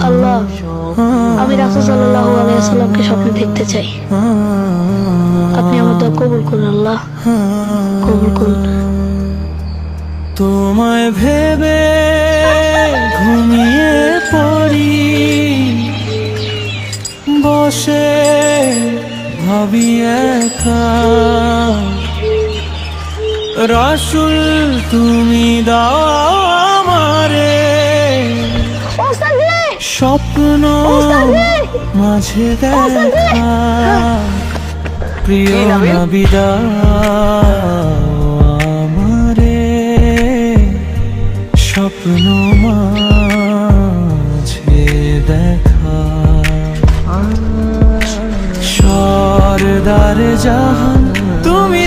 আল্লাহ, আমি রাসূল সাল্লাল্লাহু আলাইহি ওয়াসাল্লামকে স্বপ্নে দেখতে চাই। আপনি আমার দোয়া কবুল করুন আল্লাহ, কবুল করুন। তোমায় ভেবে ঘুমিয়ে পড়ি, বসে ভাবি একা, রাসূল তুমি দাও আমারে স্বপ্ন মাঝে দেখা, প্রিয় নবী দাও আমারে স্বপ্ন মাঝে দেখা। সরদার জাহান তুমি